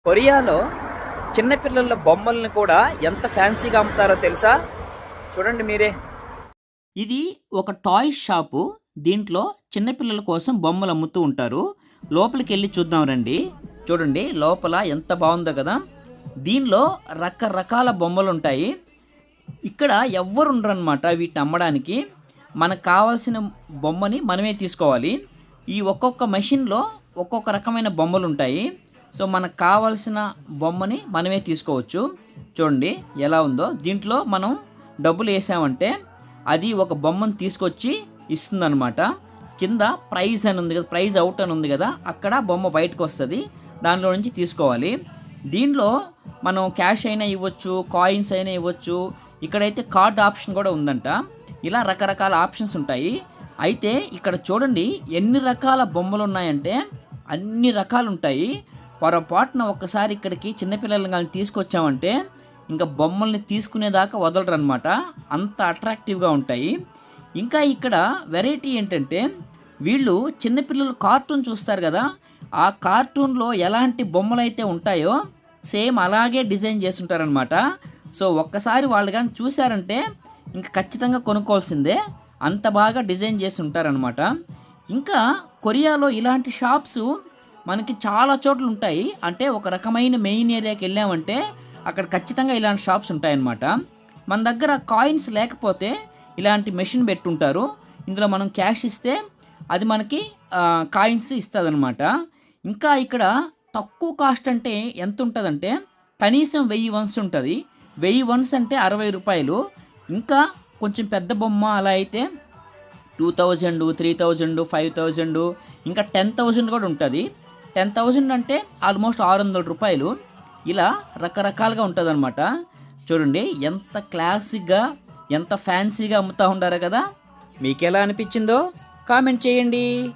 కొరియాలో చిన్నపిల్లల బొమ్మల్ని కూడా ఎంత ఫ్యాన్సీగా అమ్ముతారో తెలుసా? చూడండి మీరే. ఇది ఒక టాయ్ షాపు. దీంట్లో చిన్నపిల్లల కోసం బొమ్మలు అమ్ముతూ ఉంటారు. లోపలికి వెళ్ళి చూద్దాం రండి. చూడండి లోపల ఎంత బాగుందో కదా. దీనిలో రకరకాల బొమ్మలు ఉంటాయి. ఇక్కడ ఎవ్వరు ఉండరన్నమాట వీటిని అమ్మడానికి. మనకు కావాల్సిన బొమ్మని మనమే తీసుకోవాలి. ఈ ఒక్కొక్క మెషిన్లో ఒక్కొక్క రకమైన బొమ్మలు ఉంటాయి. సో మనకు కావాల్సిన బొమ్మని మనమే తీసుకోవచ్చు. చూడండి ఎలా ఉందో. దీంట్లో మనం డబ్బులు వేసామంటే అది ఒక బొమ్మను తీసుకొచ్చి ఇస్తుందన్నమాట. కింద ప్రైజ్ అని ఉంది కదా, ప్రైజ్ అవుట్ అని ఉంది కదా, అక్కడ బొమ్మ బయటకు వస్తుంది. దానిలో నుంచి తీసుకోవాలి. దీనిలో మనం క్యాష్ అయినా ఇవ్వచ్చు, కాయిన్స్ అయినా ఇవ్వచ్చు. ఇక్కడైతే కార్డ్ ఆప్షన్ కూడా ఉందంట. ఇలా రకరకాల ఆప్షన్స్ ఉంటాయి. అయితే ఇక్కడ చూడండి ఎన్ని రకాల బొమ్మలు ఉన్నాయంటే అన్ని రకాలు ఉంటాయి. పొరపాటున ఒక్కసారి ఇక్కడికి చిన్నపిల్లలను కానీ తీసుకొచ్చామంటే ఇంకా బొమ్మల్ని తీసుకునేదాకా వదలరు అనమాట. అంత అట్రాక్టివ్గా ఉంటాయి. ఇంకా ఇక్కడ వెరైటీ ఏంటంటే వీళ్ళు చిన్నపిల్లలు కార్టూన్ చూస్తారు కదా, ఆ కార్టూన్లో ఎలాంటి బొమ్మలు అయితే ఉంటాయో సేమ్ అలాగే డిజైన్ చేస్తుంటారనమాట. సో ఒక్కసారి వాళ్ళు కానీ చూసారంటే ఇంకా ఖచ్చితంగా కొనుక్కోవాల్సిందే. అంత బాగా డిజైన్ చేసి ఉంటారనమాట. ఇంకా కొరియాలో ఇలాంటి షాప్స్ మనకి చాలా చోట్ల ఉంటాయి. అంటే ఒక రకమైన మెయిన్ ఏరియాకి వెళ్ళామంటే అక్కడ ఖచ్చితంగా ఇలాంటి షాప్స్ ఉంటాయన్నమాట. మన దగ్గర కాయిన్స్ లేకపోతే ఇలాంటి మెషిన్ పెట్టుంటారు. ఇందులో మనం క్యాష్ ఇస్తే అది మనకి కాయిన్స్ ఇస్తుంది అనమాట. ఇంకా ఇక్కడ తక్కువ కాస్ట్ అంటే ఎంత ఉంటుందంటే కనీసం 1000 వన్స్ ఉంటుంది. 1000 వన్స్ అంటే 60 రూపాయలు. ఇంకా కొంచెం పెద్ద బొమ్మ అలా అయితే 2000, 3000, 5000, ఇంకా 10,000 కూడా ఉంటుంది. 10,000 అంటే ఆల్మోస్ట్ 600 రూపాయలు. ఇలా రకరకాలుగా ఉంటుంది అనమాట. చూడండి ఎంత క్లాసిక్గా ఎంత ఫ్యాన్సీగా అమ్ముతూ ఉంటారు కదా. మీకు ఎలా అనిపించిందో కామెంట్ చేయండి.